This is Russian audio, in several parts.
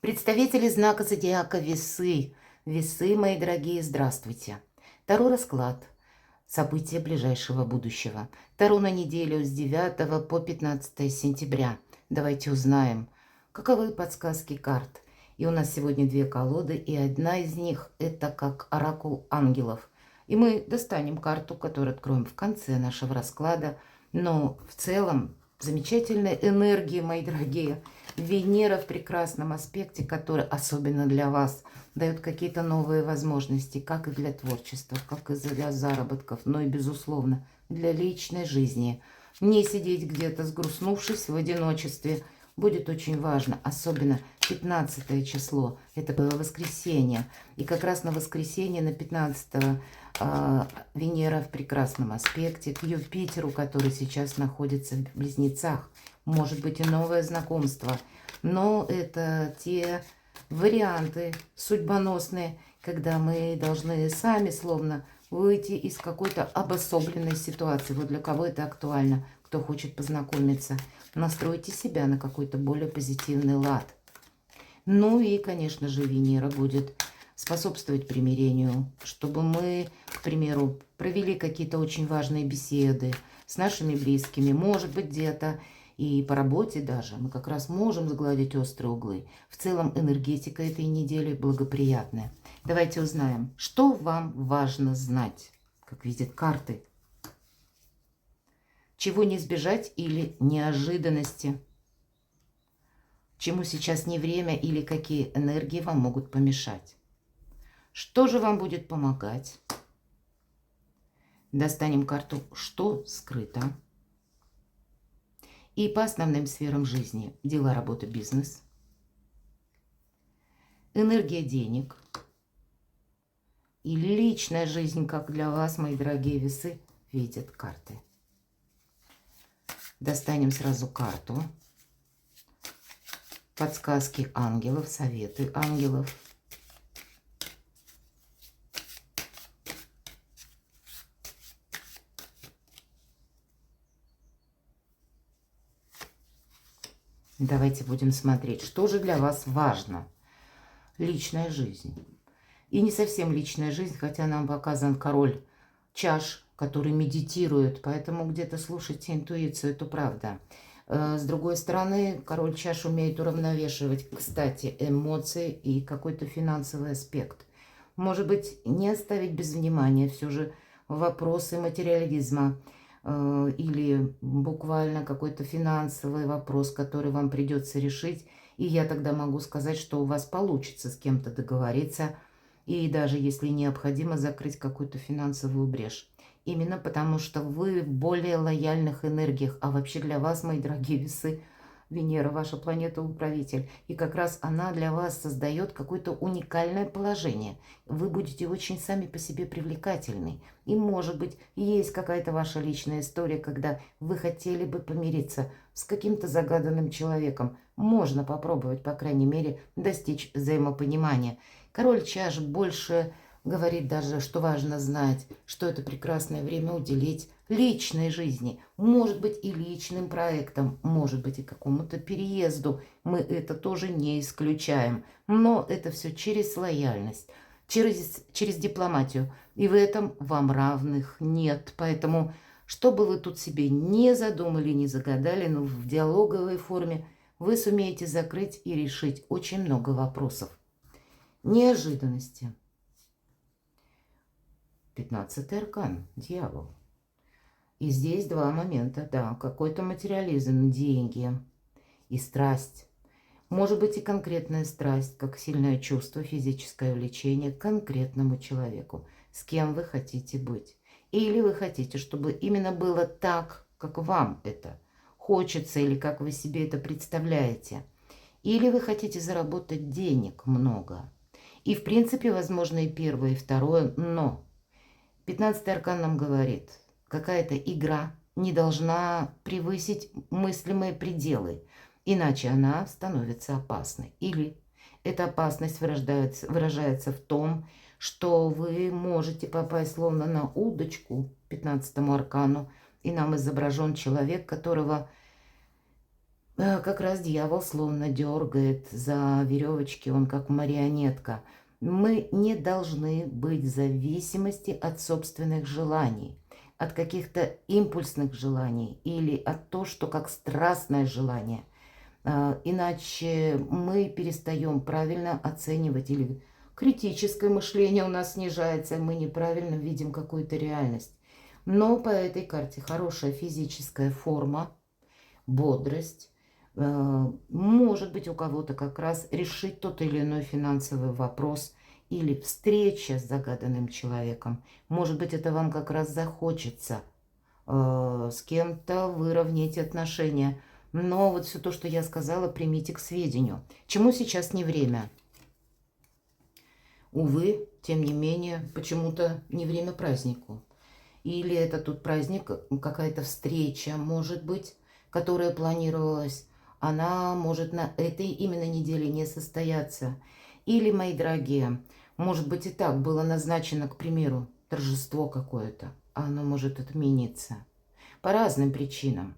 Представители знака зодиака Весы. Весы, мои дорогие, здравствуйте. Таро расклад. События ближайшего будущего. Таро на неделю с 9 по 15 сентября. Давайте узнаем, каковы подсказки карт. И у нас сегодня две колоды, и одна из них это как оракул ангелов. И мы достанем карту, которую откроем в конце нашего расклада. Но в целом замечательной энергии, мои дорогие. Венера в прекрасном аспекте, который особенно для вас дает какие-то новые возможности, как и для творчества, как и для заработков, но и, безусловно, для личной жизни. Не сидеть где-то сгрустнувшись в одиночестве будет очень важно, особенно 15 число, это было воскресенье. И как раз на воскресенье, на 15 Венера в прекрасном аспекте к Юпитеру, который сейчас находится в Близнецах. Может быть и новое знакомство. Но это те варианты судьбоносные, когда мы должны сами словно выйти из какой-то обособленной ситуации. Вот для кого это актуально, кто хочет познакомиться. Настройте себя на какой-то более позитивный лад. Ну и, конечно же, Венера будет способствовать примирению, чтобы мы, к примеру, провели какие-то очень важные беседы с нашими близкими, может быть, где-то и по работе даже. Мы как раз можем сгладить острые углы. В целом энергетика этой недели благоприятная. Давайте узнаем, что вам важно знать, как видят карты. Чего не избежать или неожиданности. Чему сейчас не время или какие энергии вам могут помешать. Что же вам будет помогать? Достанем карту «Что скрыто?» И по основным сферам жизни. Дела, работа, бизнес. Энергия денег. И личная жизнь, как для вас, мои дорогие весы, видят карты. Достанем сразу карту. Подсказки ангелов, советы ангелов. Давайте будем смотреть, что же для вас важно. Личная жизнь. И не совсем личная жизнь, хотя нам показан король чаш, который медитирует, поэтому где-то слушайте интуицию, это правда. С другой стороны, король чаш умеет уравновешивать, кстати, эмоции и какой-то финансовый аспект. Может быть, не оставить без внимания все же вопросы материализма или буквально какой-то финансовый вопрос, который вам придется решить. И я тогда могу сказать, что у вас получится с кем-то договориться, и даже если необходимо закрыть какую-то финансовую брешь. Именно потому, что вы в более лояльных энергиях. А вообще для вас, мои дорогие весы, Венера, ваша планета-управитель. И как раз она для вас создает какое-то уникальное положение. Вы будете очень сами по себе привлекательны. И, может быть, есть какая-то ваша личная история, когда вы хотели бы помириться с каким-то загаданным человеком. Можно попробовать, по крайней мере, достичь взаимопонимания. Король чаш больше говорит даже, что важно знать, что это прекрасное время уделить личной жизни. Может быть и личным проектам, может быть и какому-то переезду. Мы это тоже не исключаем. Но это все через лояльность, через дипломатию. И в этом вам равных нет. Поэтому, что бы вы тут себе не задумали, не загадали, но в диалоговой форме вы сумеете закрыть и решить очень много вопросов. Неожиданности. 15-й аркан, дьявол. И здесь два момента, да, какой-то материализм, деньги и страсть. Может быть и конкретная страсть, как сильное чувство, физическое влечение к конкретному человеку, с кем вы хотите быть. Или вы хотите, чтобы именно было так, как вам это хочется, или как вы себе это представляете. Или вы хотите заработать денег много. И в принципе, возможно и первое, и второе, но 15-й аркан нам говорит, какая-то игра не должна превысить мыслимые пределы, иначе она становится опасной. Или эта опасность выражается в том, что вы можете попасть словно на удочку 15-му аркану, и нам изображен человек, которого Как раз дьявол словно дергает за веревочки, он как марионетка. Мы не должны быть в зависимости от собственных желаний, от каких-то импульсных желаний или от того, что как страстное желание. Иначе мы перестаем правильно оценивать или критическое мышление у нас снижается, мы неправильно видим какую-то реальность. Но по этой карте хорошая физическая форма, бодрость. Может быть, у кого-то как раз решить тот или иной финансовый вопрос или встреча с загаданным человеком. Может быть, это вам как раз захочется с кем-то выровнять отношения. Но вот все то, что я сказала, примите к сведению. Чему сейчас не время? Увы, тем не менее, почему-то не время празднику. Или это тут праздник, какая-то встреча, может быть, которая планировалась, она может на этой именно неделе не состояться. Или, мои дорогие, может быть и так, было назначено, к примеру, торжество какое-то, а оно может отмениться. По разным причинам.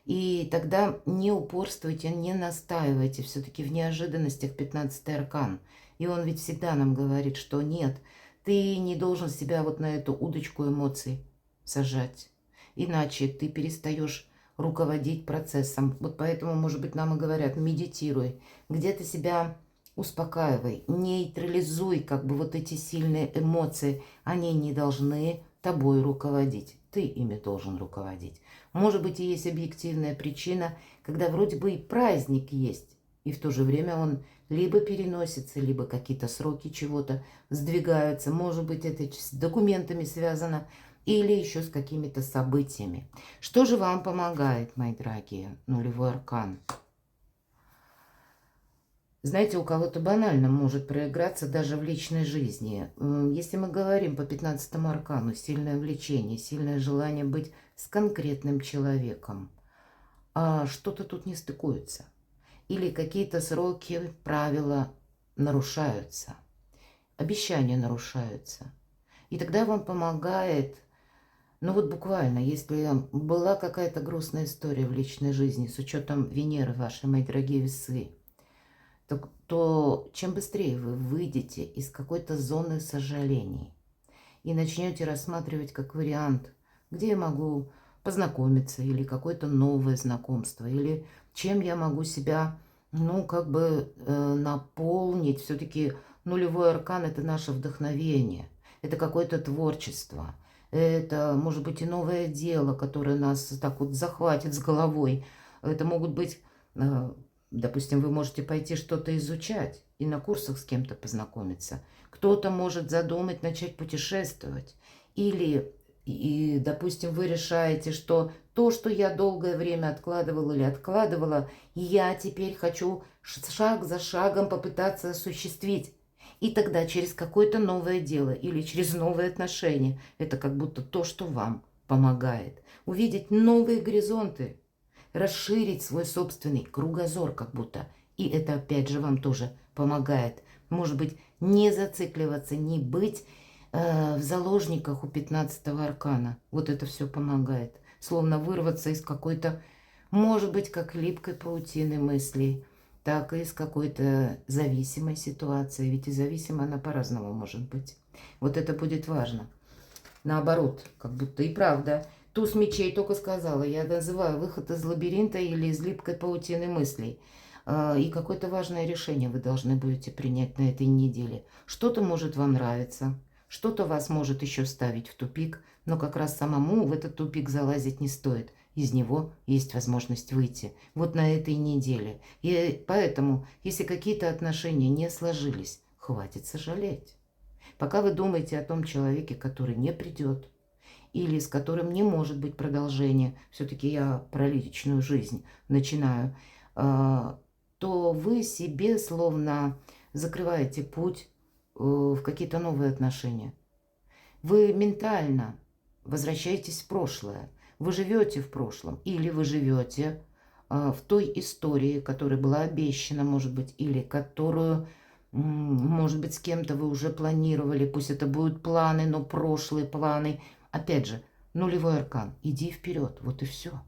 И тогда не упорствуйте, не настаивайте все-таки в неожиданностях 15-й аркан. И он ведь всегда нам говорит, что нет, ты не должен себя вот на эту удочку эмоций сажать. Иначе ты перестаешь руководить процессом. Вот поэтому, может быть, нам и говорят, медитируй, где-то себя успокаивай, нейтрализуй как бы вот эти сильные эмоции. Они не должны тобой руководить. Ты ими должен руководить. Может быть, и есть объективная причина, когда вроде бы и праздник есть, и в то же время он либо переносится, либо какие-то сроки чего-то сдвигаются. Может быть, это с документами связано, или еще с какими-то событиями. Что же вам помогает, мои дорогие? Нулевой аркан. Знаете, у кого-то банально может проиграться даже в личной жизни. Если мы говорим по 15-му аркану, сильное влечение, сильное желание быть с конкретным человеком, а что-то тут не стыкуется. Или какие-то сроки, правила нарушаются, обещания нарушаются. И тогда вам помогает, ну вот буквально, если была какая-то грустная история в личной жизни с учетом Венеры вашей, мои дорогие весы, то чем быстрее вы выйдете из какой-то зоны сожалений и начнете рассматривать как вариант, где я могу познакомиться, или какое-то новое знакомство, или чем я могу себя, ну, как бы наполнить. Все-таки нулевой аркан – это наше вдохновение, это какое-то творчество, это, может быть, и новое дело, которое нас так вот захватит с головой. Это могут быть, допустим, вы можете пойти что-то изучать и на курсах с кем-то познакомиться. Кто-то может задумать начать путешествовать. Или, допустим, вы решаете, что то, что я долгое время откладывала или откладывала, я теперь хочу шаг за шагом попытаться осуществить. И тогда через какое-то новое дело или через новые отношения, это как будто то, что вам помогает. Увидеть новые горизонты, расширить свой собственный кругозор как будто. И это опять же вам тоже помогает. Может быть, не зацикливаться, не быть в заложниках у 15-го аркана. Вот это все помогает. Словно вырваться из какой-то, может быть, как липкой паутины мыслей, так и из какой-то зависимой ситуации. Ведь и зависимая она по-разному может быть. Вот это будет важно. Наоборот, как будто и правда. Туз мечей только сказала, я называю выход из лабиринта или из липкой паутины мыслей. И какое-то важное решение вы должны будете принять на этой неделе. Что-то может вам нравиться, что-то вас может еще ставить в тупик, но как раз самому в этот тупик залазить не стоит. Из него есть возможность выйти. Вот на этой неделе. И поэтому, если какие-то отношения не сложились, хватит сожалеть. Пока вы думаете о том человеке, который не придет, или с которым не может быть продолжения, все-таки я про личную жизнь начинаю, то вы себе словно закрываете путь в какие-то новые отношения. Вы ментально возвращаетесь в прошлое. Вы живете в прошлом, или вы живете в той истории, которая была обещана, может быть, или которую, может быть, с кем-то вы уже планировали. Пусть это будут планы, но прошлые планы. Опять же, нулевой аркан. Иди вперед, вот и все.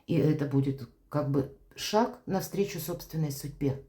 И это будет как бы шаг навстречу собственной судьбе.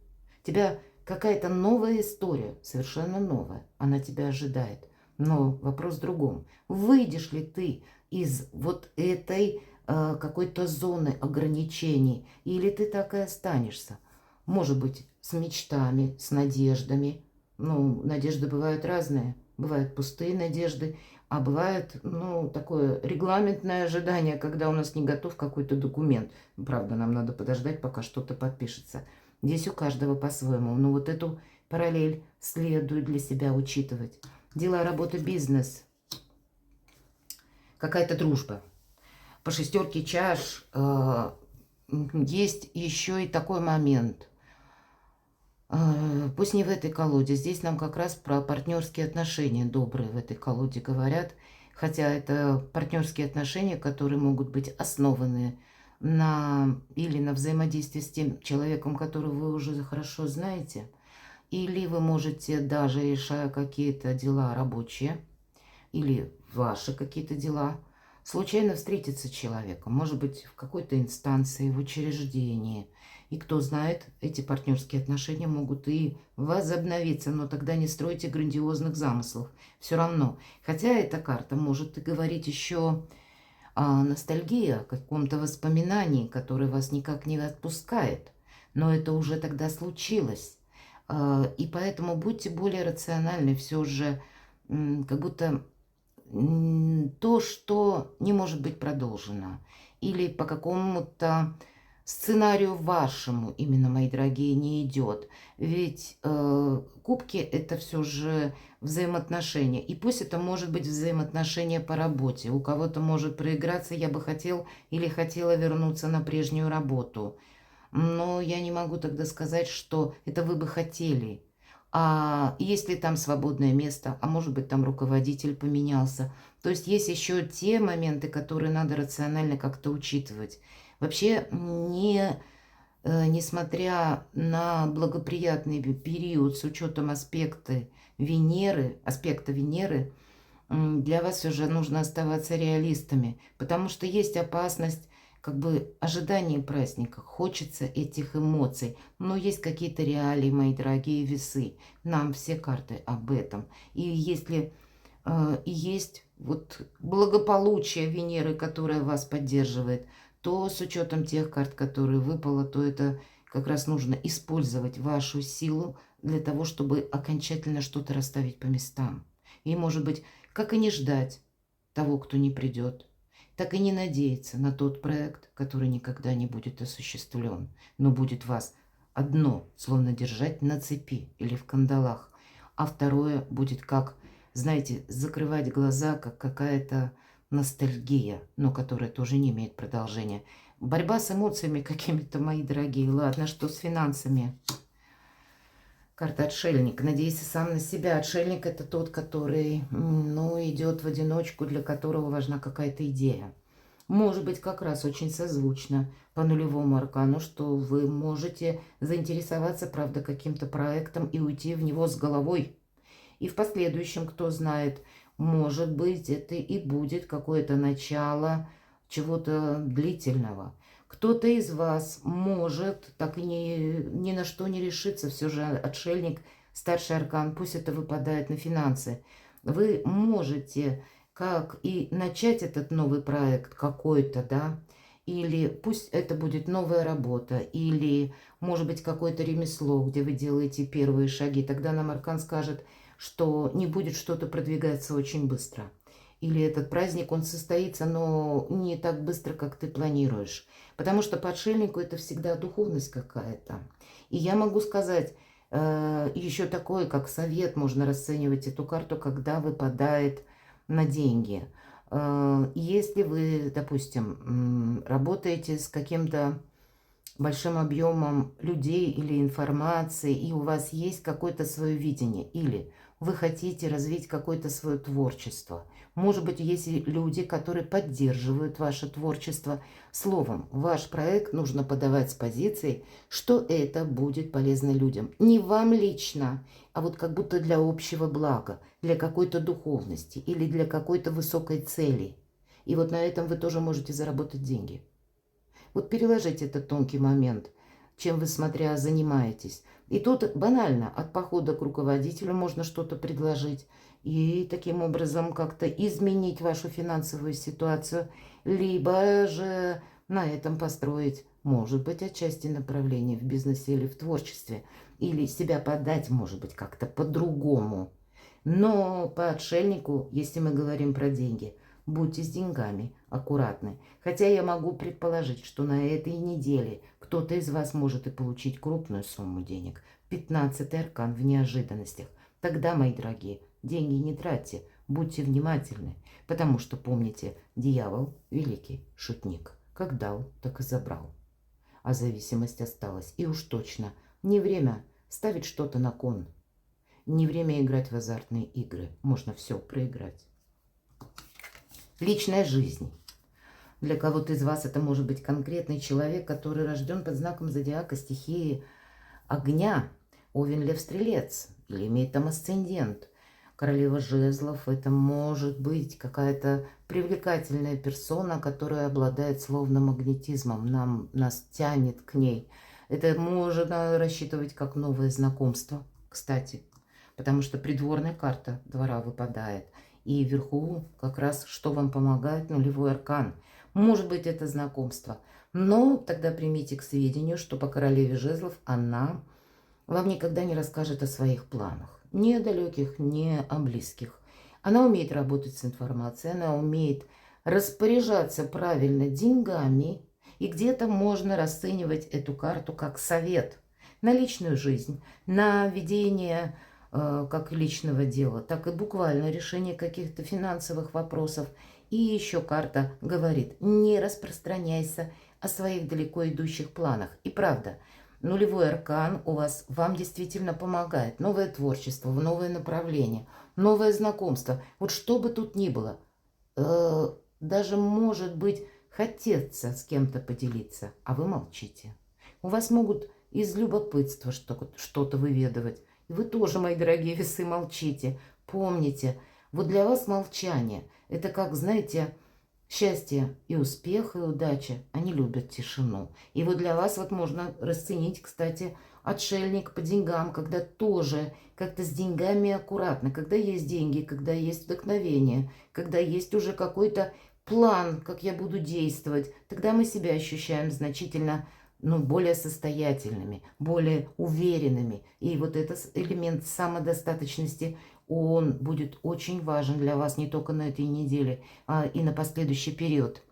Тебя какая-то новая история, совершенно новая, она тебя ожидает. Но вопрос в другом. Выйдешь ли ты из вот этой какой-то зоны ограничений, или ты так и останешься? Может быть, с мечтами, с надеждами. Ну, надежды бывают разные. Бывают пустые надежды, а бывает, ну, такое регламентное ожидание, когда у нас не готов какой-то документ. Правда, нам надо подождать, пока что-то подпишется. Здесь у каждого по-своему. Но вот эту параллель следует для себя учитывать. Дела, работа, бизнес. Какая-то дружба. По шестерке чаш есть еще и такой момент. Пусть не в этой колоде. Здесь нам как раз про партнерские отношения добрые в этой колоде говорят. Хотя это партнерские отношения, которые могут быть основаны или на взаимодействии с тем человеком, которого вы уже хорошо знаете, или вы можете, даже решая какие-то дела рабочие, или ваши какие-то дела, случайно встретиться с человеком, может быть, в какой-то инстанции, в учреждении. И кто знает, эти партнерские отношения могут и возобновиться, но тогда не стройте грандиозных замыслов. Все равно. Хотя эта карта может и говорить еще о ностальгии, о каком-то воспоминании, которое вас никак не отпускает. Но это уже тогда случилось. И поэтому будьте более рациональны. Все же как будто то, что не может быть продолжено. Или по какому-то сценарию вашему, именно, мои дорогие, не идет. Ведь кубки – это все же взаимоотношения. И пусть это может быть взаимоотношения по работе. У кого-то может проиграться «я бы хотел» или «хотела вернуться на прежнюю работу». Но я не могу тогда сказать, что это вы бы хотели. А есть ли там свободное место, а может быть там руководитель поменялся. То есть есть еще те моменты, которые надо рационально как-то учитывать. Вообще, несмотря на благоприятный период с учетом аспекта Венеры, для вас уже нужно оставаться реалистами, потому что есть опасность как бы ожидания праздника, хочется этих эмоций, но есть какие-то реалии, мои дорогие весы. Нам все карты об этом. И если есть вот благополучие Венеры, которая вас поддерживает, то с учетом тех карт, которые выпало, то это как раз нужно использовать вашу силу для того, чтобы окончательно что-то расставить по местам. И, может быть, как и не ждать того, кто не придет, так и не надеяться на тот проект, который никогда не будет осуществлен, но будет вас одно, словно держать на цепи или в кандалах, а второе будет как, знаете, закрывать глаза, как какая-то ностальгия, но которая тоже не имеет продолжения. Борьба с эмоциями какими-то, мои дорогие. Ладно, что с финансами? Карта отшельник. Надейся сам на себя. Отшельник – это тот, который, ну, идет в одиночку, для которого важна какая-то идея. Может быть, как раз очень созвучно по нулевому аркану, что вы можете заинтересоваться, правда, каким-то проектом и уйти в него с головой. И в последующем, кто знает, может быть, это и будет какое-то начало чего-то длительного. Кто-то из вас может так и ни на что не решиться. Все же отшельник, старший аркан, пусть это выпадает на финансы. Вы можете как и начать этот новый проект какой-то, да, или пусть это будет новая работа, или, может быть, какое-то ремесло, где вы делаете первые шаги. Тогда нам аркан скажет, что не будет что-то продвигаться очень быстро. Или этот праздник, он состоится, но не так быстро, как ты планируешь. Потому что по отшельнику это всегда духовность какая-то. И я могу сказать, еще такое, как совет, можно расценивать эту карту, когда выпадает на деньги. Если вы, допустим, работаете с каким-то большим объемом людей или информации, и у вас есть какое-то свое видение, или вы хотите развить какое-то свое творчество. Может быть, есть и люди, которые поддерживают ваше творчество. Словом, ваш проект нужно подавать с позиции, что это будет полезно людям. Не вам лично, а вот как будто для общего блага, для какой-то духовности или для какой-то высокой цели. И вот на этом вы тоже можете заработать деньги. Вот переложите этот тонкий момент, чем вы, смотря, занимаетесь. И тут банально, от похода к руководителю можно что-то предложить и таким образом как-то изменить вашу финансовую ситуацию, либо же на этом построить, может быть, отчасти направление в бизнесе или в творчестве, или себя подать, может быть, как-то по-другому. Но по отшельнику, если мы говорим про деньги, будьте с деньгами аккуратны. Хотя я могу предположить, что на этой неделе кто-то из вас может и получить крупную сумму денег. 15-й аркан в неожиданностях. Тогда, мои дорогие, деньги не тратьте, будьте внимательны, потому что, помните, дьявол – великий шутник. Как дал, так и забрал. А зависимость осталась. И уж точно не время ставить что-то на кон. Не время играть в азартные игры. Можно все проиграть. Личная жизнь. Для кого-то из вас это может быть конкретный человек, который рожден под знаком зодиака стихии огня. Овен, Лев, Стрелец. Или имеет там асцендент. Королева жезлов. Это может быть какая-то привлекательная персона, которая обладает словно магнетизмом. Нас тянет к ней. Это можно рассчитывать как новое знакомство, кстати. Потому что придворная карта двора выпадает. И вверху как раз что вам помогает нулевой аркан. Может быть, это знакомство. Но тогда примите к сведению, что по королеве жезлов она вам никогда не расскажет о своих планах. Ни о далеких, ни о близких. Она умеет работать с информацией, она умеет распоряжаться правильно деньгами. И где-то можно расценивать эту карту как совет на личную жизнь, на ведение как личного дела, так и буквально решение каких-то финансовых вопросов. И еще карта говорит, не распространяйся о своих далеко идущих планах. И правда, нулевой аркан у вас вам действительно помогает. Новое творчество, новое направление, новое знакомство. Вот что бы тут ни было, даже может быть хотеться с кем-то поделиться, а вы молчите. У вас могут из любопытства что-то выведывать. И вы тоже, мои дорогие весы, молчите. Помните, вот для вас молчание – это как, знаете, счастье и успех, и удача. Они любят тишину. И вот для вас вот можно расценить, кстати, отшельник по деньгам, когда тоже как-то с деньгами аккуратно, когда есть деньги, когда есть вдохновение, когда есть уже какой-то план, как я буду действовать, тогда мы себя ощущаем значительно более состоятельными, более уверенными. И вот этот элемент самодостаточности, он будет очень важен для вас не только на этой неделе, а и на последующий период.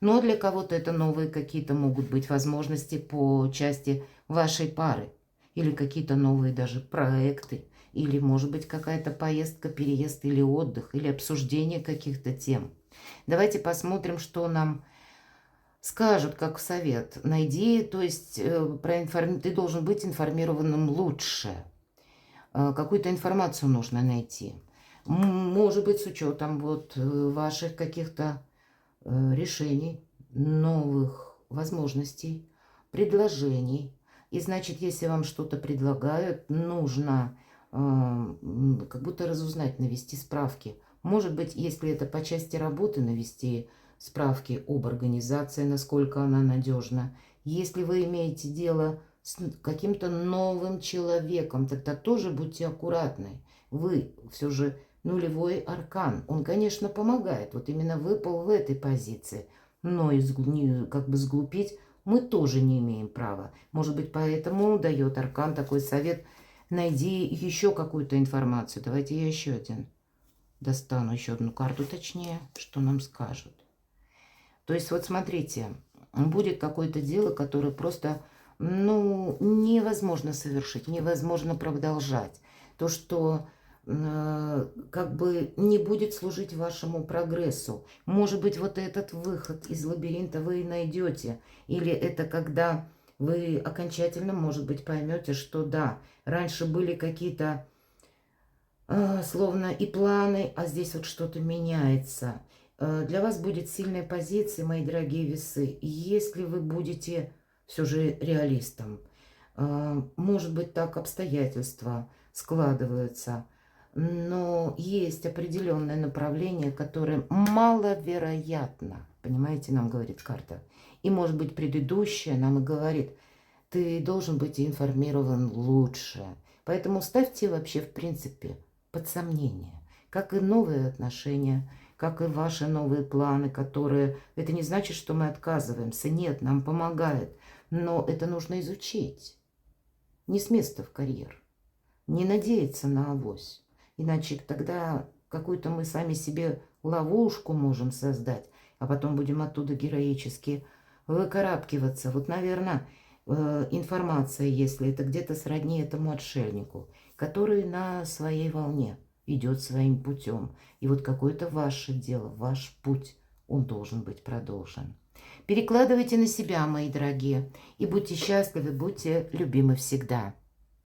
Но для кого-то это новые какие-то могут быть возможности по части вашей пары. Или какие-то новые даже проекты. Или, может быть, какая-то поездка, переезд или отдых, или обсуждение каких-то тем. Давайте посмотрим, что нам скажут как совет. Найди, то есть ты должен быть информированным лучше. Какую-то информацию нужно найти. Может быть, с учетом вот ваших каких-то решений, новых возможностей, предложений. И значит, если вам что-то предлагают, нужно как будто разузнать, навести справки. Может быть, если это по части работы, навести справки об организации, насколько она надежна. Если вы имеете дело с каким-то новым человеком, тогда тоже будьте аккуратны. Вы все же нулевой аркан. Он, конечно, помогает. Вот именно выпал в этой позиции. Но как бы сглупить мы тоже не имеем права. Может быть, поэтому дает аркан такой совет. Найди еще какую-то информацию. Давайте я еще достану, еще одну карту точнее, что нам скажут. То есть вот смотрите, будет какое-то дело, которое просто невозможно совершить, невозможно продолжать. То, что как бы не будет служить вашему прогрессу. Может быть, вот этот выход из лабиринта вы и найдете. Или это когда вы окончательно, может быть, поймете, что да, раньше были какие-то словно и планы, а здесь вот что-то меняется. Для вас будет сильная позиция, мои дорогие весы, если вы будете все же реалистом. Может быть, так обстоятельства складываются, но есть определенное направление, которое маловероятно. Понимаете, нам говорит карта. И, может быть, предыдущая нам и говорит, ты должен быть информирован лучше. Поэтому ставьте вообще, в принципе, под сомнение, как и новые отношения, как и ваши новые планы, которые... Это не значит, что мы отказываемся. Нет, нам помогает. Но это нужно изучить. Не с места в карьер. Не надеяться на авось. Иначе тогда какую-то мы сами себе ловушку можем создать, а потом будем оттуда героически выкарабкиваться. Вот, наверное, информация, если это где-то сродни этому отшельнику, который на своей волне идет своим путем. И вот какое-то ваше дело, ваш путь, он должен быть продолжен. Перекладывайте на себя, мои дорогие, и будьте счастливы, будьте любимы всегда.